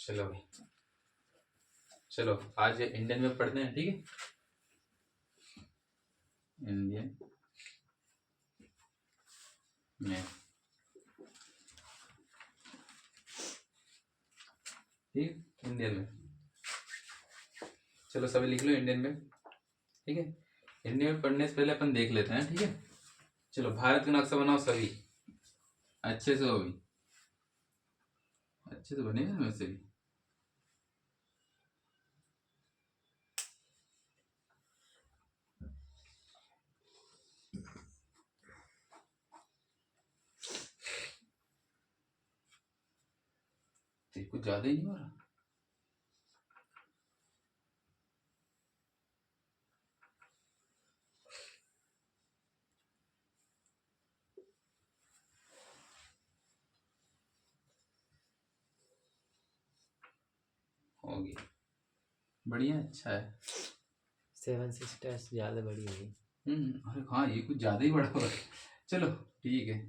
चलो भाई, चलो आज इंडियन में पढ़ते हैं, ठीक है। इंडियन में, ठीक, इंडियन में। चलो सभी लिख लो इंडियन में, ठीक है। इंडियन में पढ़ने से पहले अपन देख लेते हैं, ठीक है। चलो भारत का नक्शा बनाओ सभी, अच्छे से हो भी, अच्छे से बनेगा ना वैसे भी। कुछ ज्यादा ही नहीं हो रहा। हो गया, बढ़िया, अच्छा है। 7 सिस्टर्स ज्यादा बड़ी होगी। अरे हाँ, ये कुछ ज्यादा ही बड़ा हो रहा है। चलो ठीक है।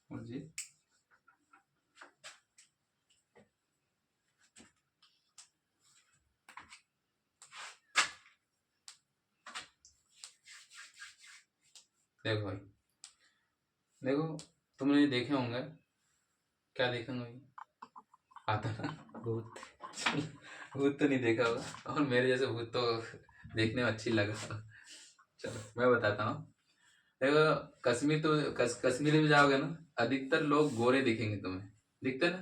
और जी देखो भाई, देखो तुमने देखे होंगे, क्या देखे होंगे, आता ना भूत। भूत तो नहीं देखा होगा, और मेरे जैसे भूत तो देखने में अच्छी लगा। चलो मैं बताता हूँ। देखो कश्मीर तो कश्मीर में जाओगे ना, अधिकतर लोग गोरे दिखेंगे तुम्हें, दिखते ना,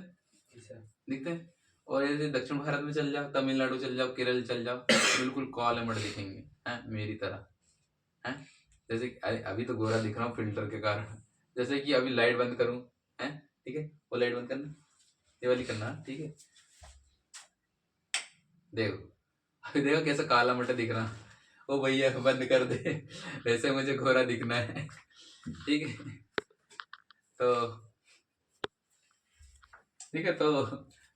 दिखते हैं। और ऐसे दक्षिण भारत में चल जाओ, तमिलनाडु चल जाओ, केरल चल जाओ, बिल्कुल काले मर्द दिखेंगे, हैं मेरी तरह, हैं। जैसे कि अरे अभी तो गोरा दिख रहा हूँ फिल्टर के कारण, जैसे कि अभी लाइट बंद करूँ, हैं, ठीक है, वो लाइट बंद करना, ये वाली करना, ठीक है। देखो अभी देखो कैसा काला मटा दिख रहा, ओ भैया बंद कर दे, वैसे मुझे गोरा दिखना है, ठीक है। तो ठीक है, तो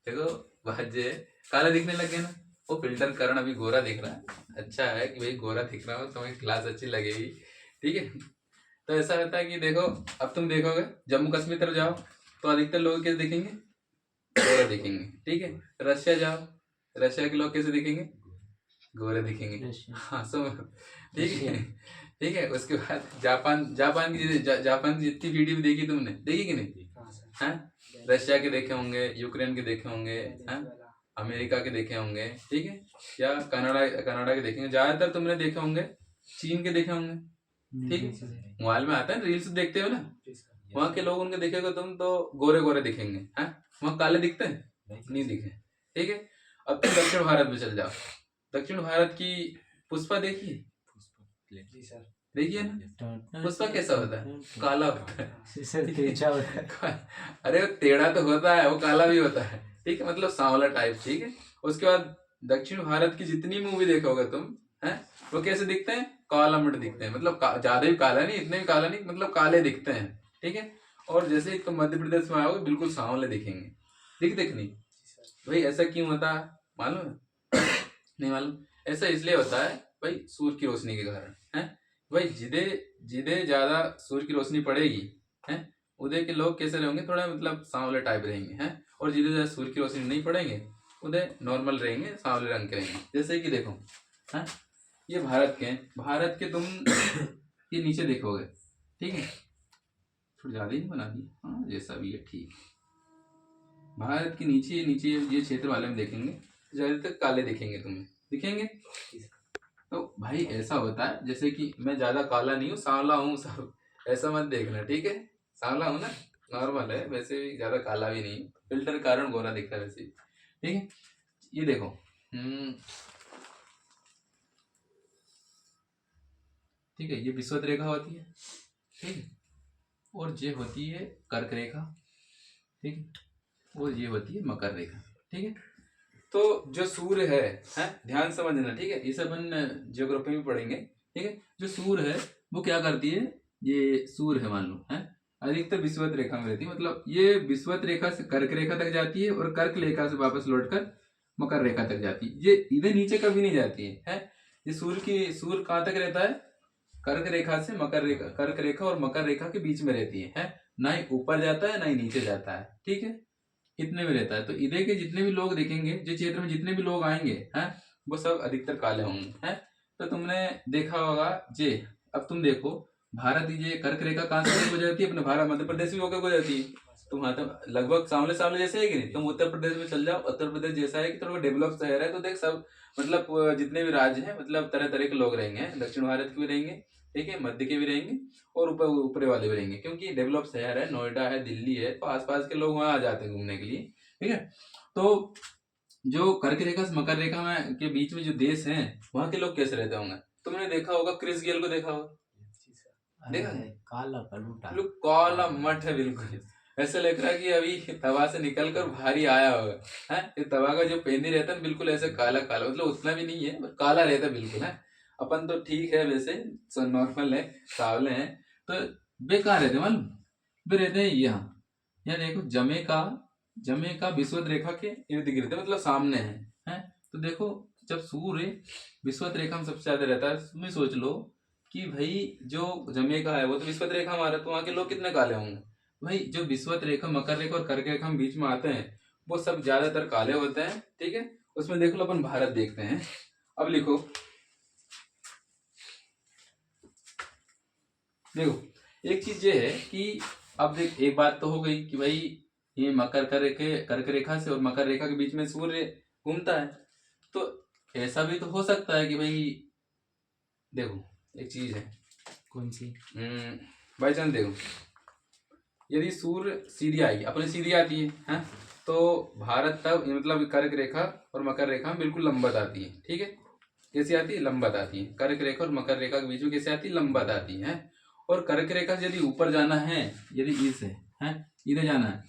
देखो बात जे काला दिखने लग गया ना, वो फिल्टर कारण अभी गोरा दिख रहा है। अच्छा है कि भाई गोरा दिख रहा हो, तुम्हें क्लास अच्छी लगेगी, ठीक है। तो ऐसा रहता है कि देखो, अब तुम देखोगे जम्मू कश्मीर तरफ जाओ तो अधिकतर लोग कैसे दिखेंगे, गोरा दिखेंगे, ठीक है। रशिया जाओ, रशिया के लोग कैसे दिखेंगे, गोरे दिखेंगे, हाँ सो, ठीक है, ठीक है। उसके बाद जापान, जापान की जितनी वीडियो भी देखी तुमने, देखी कि नहीं, हैं, रशिया के देखे होंगे, यूक्रेन के देखे होंगे, हैं, अमेरिका के देखे होंगे, ठीक है, या कनाडा, कनाडा के देखेंगे, ज्यादातर तुमने देखे होंगे चीन के देखे होंगे, ठीक है। मोबाइल में आता है, रील्स देखते हो ना, वहाँ के लोग उनके देखेगा तुम तो गोरे गोरे दिखेंगे, हैं, वहाँ काले दिखते हैं, नहीं दिखे, ठीक है। अब तुम दक्षिण भारत में चल जाओ, दक्षिण भारत की पुष्पा देखिए, देखिए ना, पुष्पा कैसा होता है, काला होता है, अरे वो टेढ़ा तो होता है, वो काला भी होता है, ठीक है, मतलब सांवला टाइप, ठीक है। उसके बाद दक्षिण भारत की जितनी मूवी देखोगे तुम, हैं, वो कैसे दिखते हैं, काला मट दिखते हैं, मतलब ज्यादा भी काला नहीं, इतने भी काला नहीं, मतलब काले दिखते हैं, ठीक है। और जैसे ही तुम मध्य प्रदेश में आओगे बिल्कुल सांवले दिखेंगे, दिख नहीं। भाई ऐसा क्यों होता है मालूम है? नहीं मालूम। ऐसा इसलिए होता है भाई, सूर्य की रोशनी के कारण, है भाई। जिदे जिदे ज्यादा सूर्य की रोशनी पड़ेगी, है, उदय के लोग कैसे रहेंगे, थोड़ा मतलब सांवले टाइप रहेंगे, हैं। और जिदे ज्यादा सूर्य की रोशनी नहीं पड़ेंगे, उदय नॉर्मल रहेंगे, सांवले रंग के रहेंगे। जैसे कि देखो, है, ये भारत के, भारत के तुम ये नीचे देखोगे, ठीक है, थोड़ी ज्यादा ही बना दी, हाँ जैसा भी है, ठीक है। भारत के नीचे नीचे ये क्षेत्र वाले में देखेंगे, ज्यादातर काले दिखेंगे तुम्हें, दिखेंगे। तो भाई ऐसा होता है जैसे कि मैं ज्यादा काला नहीं हूँ, सांवला हूँ सब, ऐसा मत देखना, ठीक है। सांवला हूँ ना, नॉर्मल है, वैसे भी ज्यादा काला भी नहीं, फिल्टर के कारण गोरा दिखता है वैसे, ठीक है। ये देखो, ठीक है, ये विषुवत रेखा होती है, ठीक है, और ये होती है कर्क रेखा, ठीक है, और ये होती है मकर रेखा, ठीक है। तो जो सूर्य है ध्यान समझना, ठीक है, ये सब अपन ज्योग्राफी में पढ़ेंगे, ठीक है। जो सूर्य है वो क्या करती है, ये सूर्य है मान लो, है, अधिकतर विषुवत रेखा में रहती है, मतलब ये विषुवत रेखा से कर्क रेखा तक जाती है, और कर्क रेखा से वापस लौटकर मकर रेखा तक जाती है, ये इधर नीचे कभी नहीं जाती है। ये सूर्य कहाँ तक रहता है, कर्क रेखा से मकर रेखा, कर्क रेखा और मकर रेखा के बीच में रहती है। ना ही ऊपर जाता है ना ही नीचे जाता है, ठीक है, इतने में रहता है। तो इधर के जितने भी लोग दिखेंगे, जो क्षेत्र में जितने भी लोग आएंगे हैं, वो सब अधिकतर काले होंगे हैं। तो तुमने देखा होगा जे, अब तुम देखो भारत ये कर्क रेखा कहाँ से गुजरती है, अपने भारत मध्य प्रदेश भी होकर गुजरती है। तो वहां तो लगभग सामने सामने जैसे है कि नहीं। तुम उत्तर प्रदेश में चल जाओ, उत्तर प्रदेश जैसा है कि थोड़ा डेवलप शहर है, तो देख सब मतलब जितने भी राज्य हैं मतलब तरह तरह के लोग रहेंगे, दक्षिण भारत के भी रहेंगे, ठीक है, मध्य के भी रहेंगे और ऊपर ऊपरे वाले भी रहेंगे, क्योंकि डेवलप शहर है, नोएडा है, दिल्ली है, तो आसपास के लोग वहां आ जाते हैं घूमने के लिए, ठीक है। तो जो कर्क रेखा से मकर रेखा में के बीच में जो देश हैं, वहां के लोग कैसे रहते होंगे। तुमने देखा होगा क्रिस गेल को, देखा होगा, देखा अरे काला पलूटा। बिल्कुल काला मठ है बिल्कुल, ऐसा लग रहा है कि अभी तवा से निकल कर भारी आया होगा है। ये तवा का जो पेंदी रहता है ना, बिल्कुल ऐसे काला काला, मतलब उतना भी नहीं है पर काला रहता है बिल्कुल है। अपन तो ठीक है वैसे, नॉर्मल है, सावले हैं, तो वे कहाँ रहते हैं मालूम, वे रहते हैं यहाँ देखो जमेका विषुवत रेखा के इर्द गिर्द, मतलब सामने है। तो देखो जब सूर्य विषुवत रेखा में सबसे ज्यादा रहता है, तुम सोच लो कि भाई जो जमेका है वो तो विषुवत रेखा में आ रहा है, तो वहां के लोग कितने काले होंगे। भाई जो विषुवत रेखा, मकर रेखा और कर्क रेखा में बीच में आते हैं, वो सब ज्यादातर काले होते हैं, ठीक है। उसमें देख लो अपन भारत देखते हैं। अब लिखो, देखो एक चीज ये है कि अब देख, एक बात तो हो गई कि भाई ये मकर कर्क रेखा से और मकर रेखा के बीच में सूर्य घूमता है, तो ऐसा भी तो हो सकता है कि भाई देखो एक चीज है, कौन सी? बाई चांस देखो, यदि सूर्य सीधी आएगी, अपने सीधी आती है, तो भारत तब मतलब कर्क रेखा और मकर रेखा बिल्कुल लंबवत आती है, ठीक है। कैसी आती है, लंबवत आती है। कर्क रेखा और मकर रेखा के बीच में कैसे आती है, लंबवत आती है। और कर्क रेखा से यदि ऊपर जाना है, यदि इस है इधर जाना है,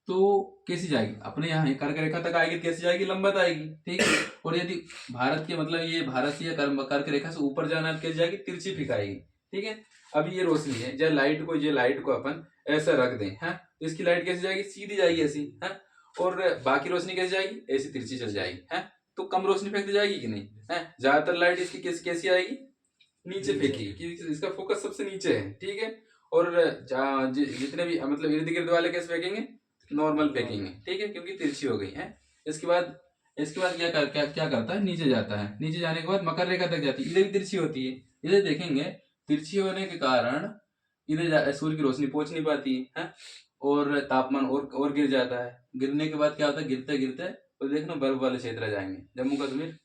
तो कैसी जाएगी, अपने यहाँ है कर्क रेखा तक आएगी, कैसी जाएगी, लंबवत आएगी, ठीक है। और यदि भारत के मतलब ये भारत से या कर्क रेखा से ऊपर जाना है, कैसे जाएगी, तिरछी फिकाएगी, ठीक है। अभी ये रोशनी है, जो लाइट को अपन ऐसा रख दें, है, तो इसकी लाइट कैसे जाएगी, सीधी जाएगी ऐसी, है। और बाकी रोशनी कैसे जाएगी, ऐसी तिरछी चल जाएगी, है। तो कम रोशनी फेंकती जाएगी कि नहीं, है। ज्यादातर लाइट इसकी कैसी आएगी, नीचे फेंकेगी, कि इसका फोकस सबसे नीचे है, ठीक है। और जितने भी मतलब इर्द गिर्द वाले कैसे फेंकेंगे, नॉर्मल फेंकेंगे, ठीक है, क्योंकि तिरछी हो गई है। इसके बाद क्या करता है, नीचे जाता है, नीचे जाने के बाद मकर रेखा तक जाती है, इधर भी तिरछी होती है। इधर देखेंगे तिरछी होने के कारण इधर सूर्य की रोशनी पहुंच नहीं पाती है, और तापमान और गिर जाता है। गिरने के बाद क्या होता है, गिरते गिरते तो देखना बर्फ वाले क्षेत्र जाएंगे, जम्मू कश्मीर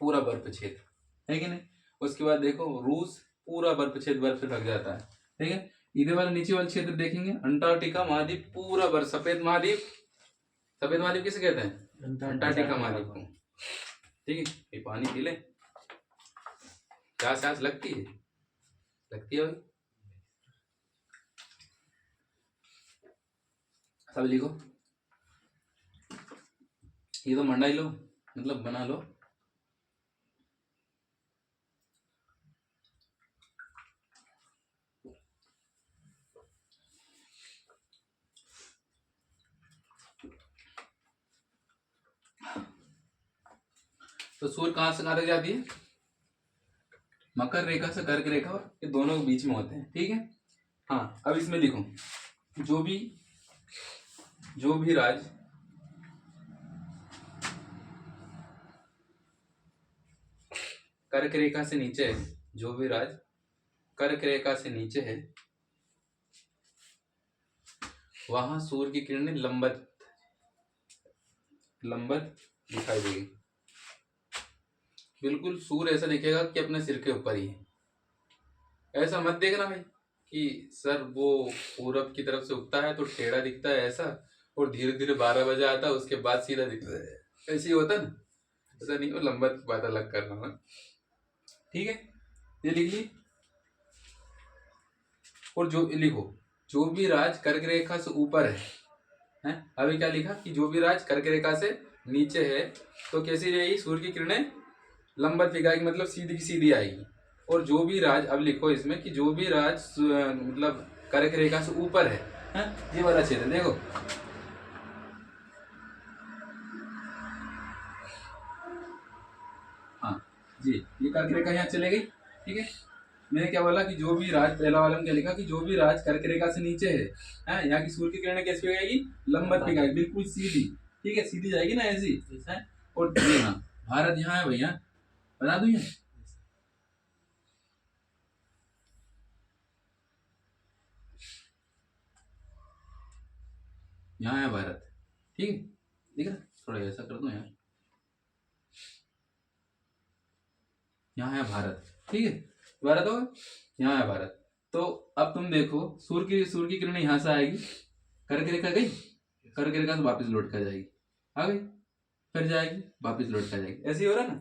पूरा बर्फ क्षेत्र है कि नहीं। उसके बाद देखो रूस पूरा बर्फ क्षेत्र, बर्फ से ढक जाता है, ठीक है। इधर वाले नीचे वाले क्षेत्र देखेंगे, अंटार्कटिका महाद्वीप पूरा बर्फ, सफेद महाद्वीप किसे कहते हैं, अंटार्कटिका महाद्वीप को, ठीक है। ये पानी पी ले, प्यास लगती है भाई, सब लिखो, ये तो मंडाई लो, मतलब बना लो। तो सूर्य कहां से कहां तक जाती है, मकर रेखा से कर्क रेखा, ये दोनों के बीच में होते हैं, ठीक है। हाँ अब इसमें लिखो, जो भी राज कर्क रेखा से नीचे है, जो भी राज कर्क रेखा से नीचे है, वहां सूर्य की किरणें लंबवत दिखाई देगी। बिल्कुल सूर्य ऐसा दिखेगा कि अपने सिर के ऊपर ही है। ऐसा मत देखना भाई कि सर वो पूरब की तरफ से उगता है तो टेढ़ा दिखता है ऐसा, और धीरे धीरे 12 बजे आता है उसके बाद सीधा दिखता है, ऐसे ही होता ना, ऐसा नहीं। वो लंबत की बात अलग कर रहा हूँ, ठीक है। ये लिख ली। और जो लिखो, जो भी राज कर्क रेखा से ऊपर है। अभी क्या लिखा कि जो भी राज कर्क रेखा से नीचे है तो कैसी रहेगी, सूर्य की किरणें लंबत दिखाएगी, मतलब सीधी की सीधी आएगी। और जो भी राज, अब लिखो इसमें कि जो भी राज मतलब कर्क रेखा से ऊपर है, ये वाला क्षेत्र देखो, हाँ जी, ये कर्क रेखा यहाँ चले गई, ठीक है। मैंने क्या बोला कि जो भी राज, पहला वाला में क्या लिखा कि जो भी राज कर्क रेखा से नीचे है यहाँ की सूर्य की किरणें कैसी आएगी, लंबवत दिखाएगी, बिल्कुल सीधी, ठीक है, सीधी जाएगी ना ऐसी है। और ये यहाँ भारत यहाँ है भैया, बता दूं ये, यहाँ है भारत, ठीक है, दिख रहा, थोड़ा ऐसा कर दो यार, यहाँ है भारत, ठीक है, भारत होगा, यहाँ है भारत। तो अब तुम देखो सूर्य की किरणें यहाँ से आएगी, कर्क रेखा गई, कर्क रेखा से वापस लौट कर जाएगी, आ गई, फिर जाएगी वापस लौट कर जाएगी, ऐसे ही हो रहा ना।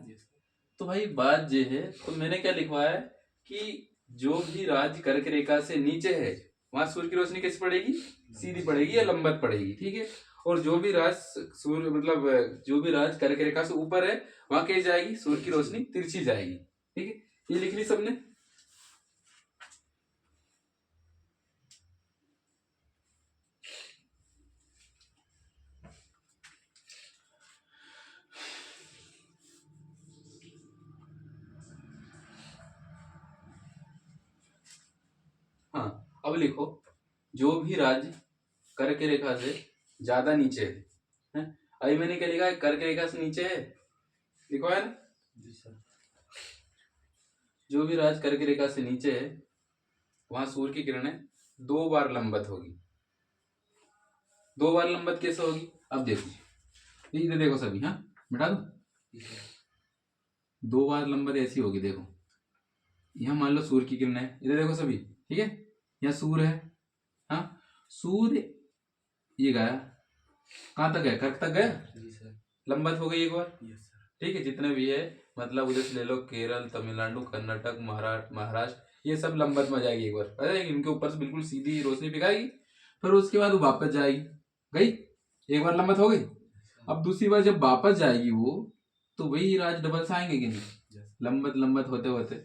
तो भाई बात ये है, तो मैंने क्या लिखवाया है कि जो भी राज कर्क रेखा से नीचे है वहां सूर्य की रोशनी कैसी पड़ेगी, सीधी पड़ेगी या लंबवत पड़ेगी, ठीक है। और जो भी राज सूर्य मतलब जो भी राज कर्क रेखा से ऊपर है वहां कैसी जाएगी, सूर्य की रोशनी तिरछी जाएगी, ठीक है। ये लिख ली सबने। हाँ, अब लिखो जो भी राज्य कर्क रेखा से ज्यादा नीचे है, अभी मैंने क्या लिखा है, कर्क रेखा से नीचे है, लिखो है ना। जो भी राज्य कर्क रेखा से नीचे है वहां सूर्य की किरणें 2 बार लंबवत होगी। 2 बार लंबवत कैसे होगी, अब देखो, इधर देखो सभी, हाँ मिटा दो, 2 बार लंबवत ऐसी होगी, देखो यहाँ मान लो सूर्य की किरणें, इधर देखो सभी, ठीक है, यहाँ सूर्य है, हाँ सूर्य ये गया, कहाँ तक गया, कर्क तक गया, लंबवत हो गई एक बार, ठीक है, जितने भी है मतलब उधर से ले लो, केरल, तमिलनाडु, कर्नाटक, महाराष्ट्र, ये सब लंबवत में जाएगी एक बार, पता है इनके ऊपर से बिल्कुल सीधी रोशनी पिघाएगी, फिर उसके बाद वो वापस जाएगी, गई एक बार लंबवत हो गई। अब दूसरी बार जब वापस जाएगी वो, तो वही राज डबल से आएंगे कि नहीं, लंबवत लंबवत होते होते।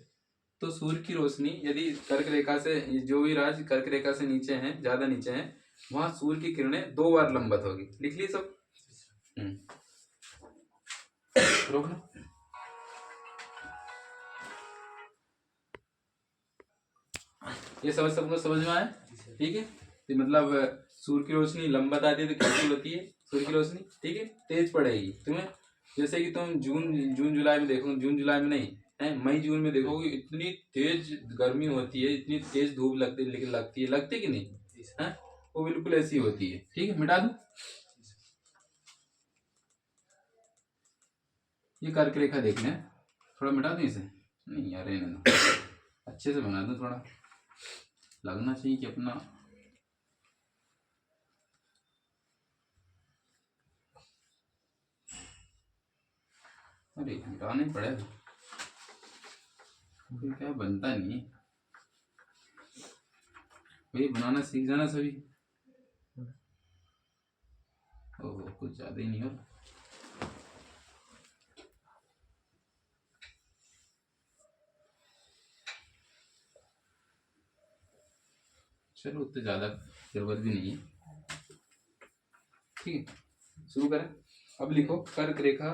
तो सूर्य की रोशनी यदि कर्क रेखा से, जो भी राज कर्क रेखा से नीचे हैं, ज्यादा नीचे हैं, वहां सूर्य की किरणें 2 बार लंबवत होगी, लिख ली सब। रोकना, ये समझ सबको समझ में आया, ठीक है। तो मतलब सूर्य की रोशनी लंबवत आती है तो कैसी होती है सूर्य की रोशनी, ठीक है, तेज पड़ेगी तुम्हें, जैसे कि तुम जून जुलाई में देखो, जून जुलाई में नहीं है, मई जून में देखोगे इतनी तेज गर्मी होती है, इतनी तेज धूप लगती कि नहीं है, वो बिल्कुल ऐसी होती है, ठीक है, मिटा दो ये कर्क रेखा देखना है, थोड़ा मिटा दो इसे, नहीं यार रहने दो, अच्छे से बना दो, थोड़ा लगना चाहिए कि अपना, अरे मिटाना ही पड़ेगा, फिर क्या बनता नहीं, भाई बनाना सीख जाना सभी। ओह कुछ ज्यादा ही नहीं हो, चलो उतने ज्यादा जरूरत भी नहीं है, ठीक है, शुरू करें। अब लिखो कर्क रेखा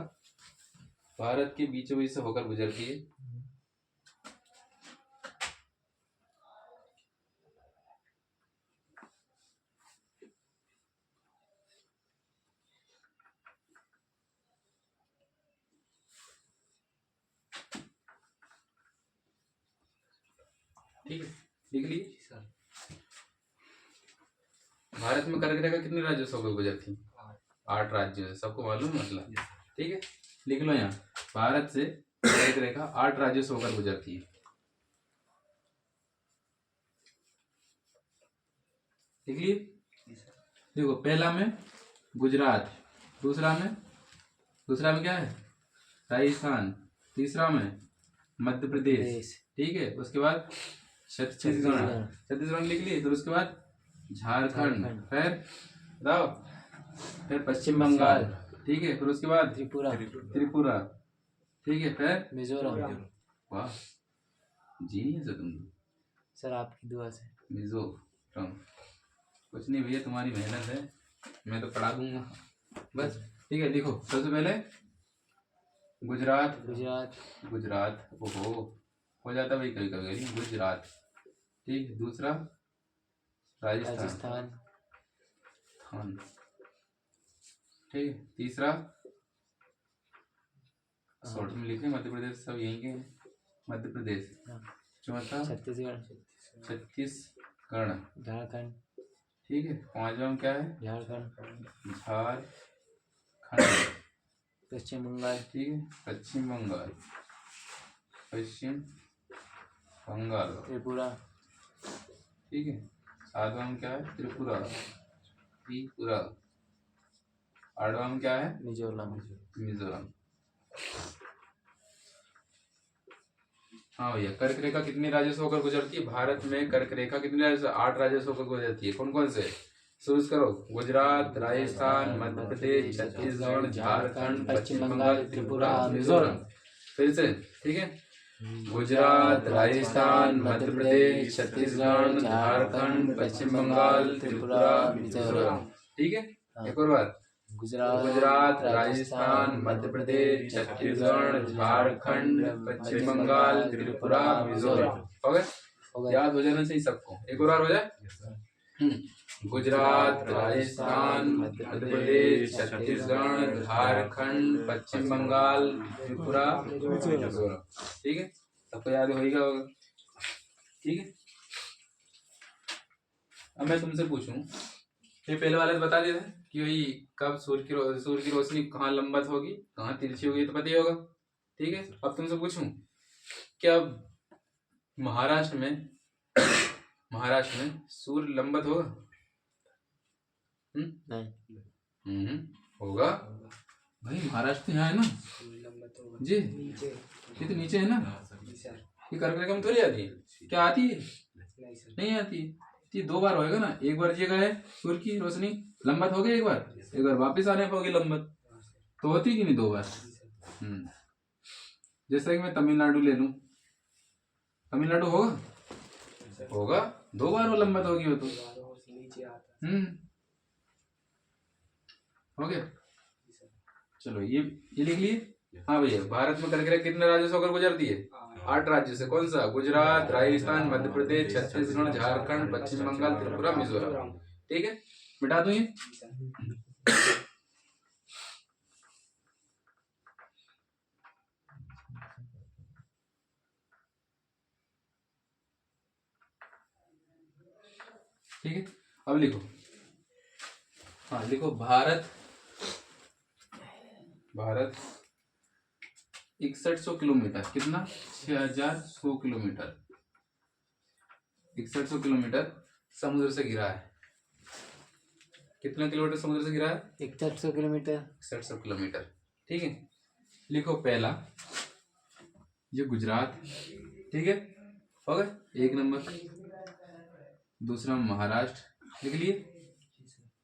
भारत के बीचों बीच से होकर गुजरती है, ठीक है, लिख ली। भारत में कर्क रेखा कितने राज्यों से होकर गुजरती, 8 राज्यों से, सबको मालूम है मतलब, ठीक है, लिख लो यहाँ भारत से कर्क रेखा 8 राज्यों से होकर गुजरती है, लिख लिए। देखो पहला में गुजरात, दूसरा में क्या है, राजस्थान, तीसरा में मध्य प्रदेश, ठीक है, उसके बाद छत्तीसगढ़ लिख लिए, फिर उसके बाद झारखंड, फिर बताओ, फिर पश्चिम बंगाल, ठीक है, फिर उसके बाद त्रिपुरा, ठीक है, फिर मिजोरम। वाह जीनियस है तुम, सर आपकी दुआ से। मिजोरम, कुछ नहीं भैया तुम्हारी मेहनत है, मैं तो पढ़ा दूंगा बस, ठीक है, लिखो सबसे पहले गुजरात, ओहो हो जाता है भाई कभी कभी, गुजरात। ठीक है, दूसरा राजस्थान, राजस्थान, थान। ठीक है, तीसरा शॉर्ट में लिखे मध्य प्रदेश, सब यहीं के हैं, मध्य प्रदेश। हाँ। चौथा छत्तीसगढ़, छत्तीसगढ़। झारखंड, ठीक है, पांचवा में क्या है, झारखंड, झारखंड। पश्चिम बंगाल, ठीक है, पश्चिम बंगाल, पश्चिम बंगाल। त्रिपुरा, ठीक है, सातवां में क्या है, त्रिपुरा, त्रिपुरा। आठवां में क्या है, मिजोरम, मिजोरम। हाँ भैया, कर्क रेखा कितने राज्यों से होकर गुजरती है? भारत में कर्क रेखा कितने राज्यों से? 8 राज्यों से होकर गुजरती है। कौन कौन से? शुरू करो। गुजरात, राजस्थान, मध्य प्रदेश, छत्तीसगढ़, झारखंड, पश्चिम बंगाल, त्रिपुरा, मिजोरम। फिर से, ठीक है, गुजरात, राजस्थान, मध्य प्रदेश, छत्तीसगढ़, झारखंड, पश्चिम बंगाल, त्रिपुरा, मिजोरम। ठीक है, एक और बार। गुजरात, राजस्थान, मध्य प्रदेश, छत्तीसगढ़, झारखंड, पश्चिम बंगाल, त्रिपुरा, मिजोरम। हो गए? याद हो जाना चाहिए सबको। एक और बार हो जाए। गुजरात, राजस्थान, मध्य प्रदेश, छत्तीसगढ़, झारखंड, पश्चिम बंगाल, त्रिपुरा, मिजोरम। ठीक है, सबको याद होगा। ठीक है, अब मैं तुमसे पूछूं, ये पहले वाले बता दिया था कि भाई कब सूर्य की रोशनी कहाँ लंबत होगी, कहाँ तिरछी होगी, तो पता ही होगा। ठीक है, अब तुमसे पूछूं, क्या महाराष्ट्र में सूर्य लंबत होगा? नहीं, होगा भाई, महाराष्ट्र तो यहाँ है ना जी, ये तो नीचे है ना, ये कर्क रेखा में थोड़ी आती है। क्या आती है? नहीं आती। ये 2 बार होएगा ना, एक बार जगह है सूर्य की रोशनी लंबत हो गई, एक बार वापस आने पर होगी लंबत, तो होती कि नहीं 2 बार। जैसे कि मैं तमिलनाडु ले लूं, तमिलनाडु होगा 2 बार वो लंबत होगी वो तो। हो गया, चलो ये लिख लिए। हाँ भैया, भारत में कर्क रेखा कितने राज्यों से होकर गुजरती है? 8 राज्यों से। कौन सा? गुजरात, राजस्थान, मध्य प्रदेश, छत्तीसगढ़, झारखंड, पश्चिम बंगाल, त्रिपुरा, मिजोरम। ठीक है, मिटा दूं ये। ठीक है, अब लिखो। हाँ लिखो, भारत 6100 किलोमीटर, कितना? 6100 किलोमीटर, 6100 किलोमीटर समुद्र से घिरा है। कितना किलोमीटर समुद्र से घिरा है? 6100 किलोमीटर, 6100 किलोमीटर। ठीक है, लिखो पहला ये गुजरात। ठीक है, हो गए 1 नंबर। दूसरा महाराष्ट्र लिख लिए,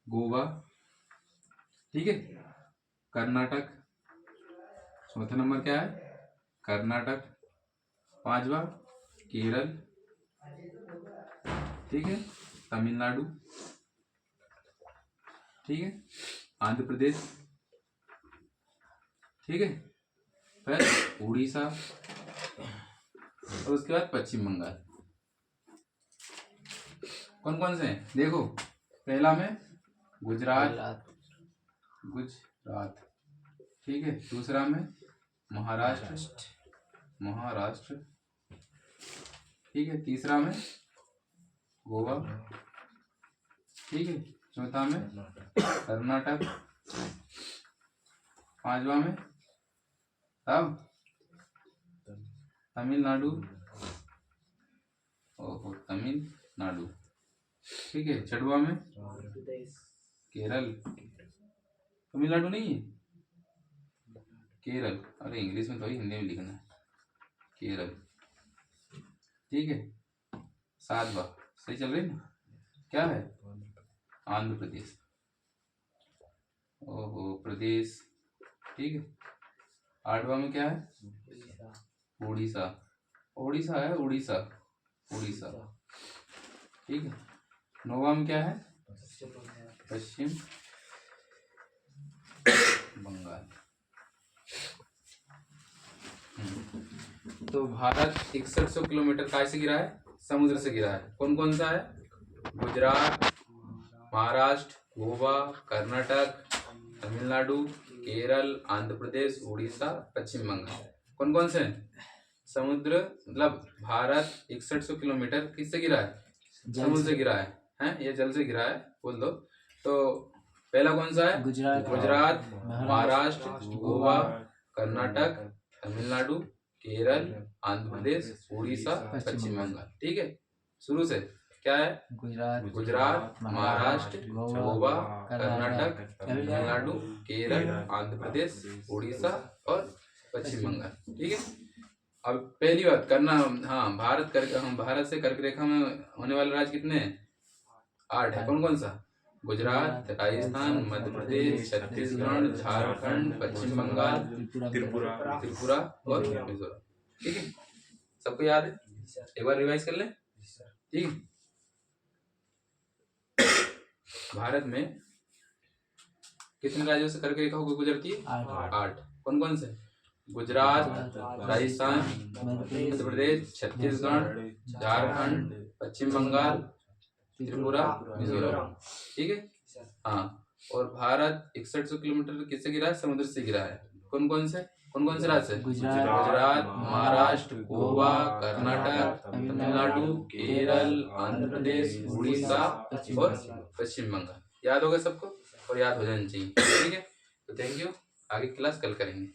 गोवा। ठीक है, कर्नाटक। चौथा नंबर क्या है? कर्नाटक। 5वां केरल। ठीक है, तमिलनाडु। ठीक है, आंध्र प्रदेश। ठीक है, फिर उड़ीसा और उसके बाद पश्चिम बंगाल। कौन कौन से हैं देखो, पहला में गुजरात। ठीक है, दूसरा में महाराष्ट्र। ठीक है, तीसरा में गोवा। ठीक है, चौथा में कर्नाटक। 5वां में तब तमिलनाडु। ओहो, तमिलनाडु। ठीक है, 6वां में केरल। तमिलनाडु नहीं है, केरल। अरे इंग्लिश में थोड़ी, हिंदी में लिखना है, केरल। ठीक है, 7वां सही चल रही ना, क्या है? आंध्र प्रदेश। ओहो, प्रदेश। ठीक है, 8वां में क्या है? उड़ीसा। उड़ीसा। ठीक है, 9वां में क्या है? पश्चिम बंगाल। तो भारत 6100 किलोमीटर काय से गिरा है? समुद्र से गिरा है। कौन कौन सा है? गुजरात, महाराष्ट्र, गोवा, कर्नाटक, तमिलनाडु, केरल, आंध्र प्रदेश, उड़ीसा, पश्चिम बंगाल। कौन कौन से हैं? समुद्र मतलब भारत 6100 किलोमीटर किससे गिरा है? समुद्र से गिरा है, हैं? ये जल से गिरा है, बोल दो। तो पहला कौन सा है? गुजरात, महाराष्ट्र, गोवा, कर्नाटक, तमिलनाडु, केरल, आंध्र प्रदेश, उड़ीसा, पश्चिम बंगाल। ठीक है, शुरू से क्या है? गुजरात, महाराष्ट्र, गोवा, कर्नाटक, तमिलनाडु, केरल, आंध्र प्रदेश, उड़ीसा और पश्चिम बंगाल। ठीक है, अब पहली बात करना, हाँ भारत से कर्क रेखा में होने वाले राज्य कितने हैं? 8 है। कौन कौन सा? गुजरात, राजस्थान, मध्य प्रदेश, छत्तीसगढ़, झारखंड, पश्चिम बंगाल, त्रिपुरा और मिजोरम। ठीक है, सबको याद है? एक बार रिवाइज कर ले। ठीक है, भारत में कितने राज्यों से कर्क रेखा होकर गुजरती है? 8। कौन कौन से? गुजरात, राजस्थान, मध्य प्रदेश, छत्तीसगढ़, झारखंड, पश्चिम बंगाल, त्रिपुरा, मिजोरम। ठीक है, हाँ। और भारत 6100 किलोमीटर किससे गिरा है? समुद्र से गिरा है। कौन कौन से राज्य से? गुजरात, महाराष्ट्र, गोवा, कर्नाटक, तमिलनाडु, केरल, आंध्र प्रदेश, उड़ीसा और पश्चिम बंगाल। याद होगा सबको और याद हो जाना चाहिए। ठीक है, तो थैंक यू, आगे क्लास कल करेंगे।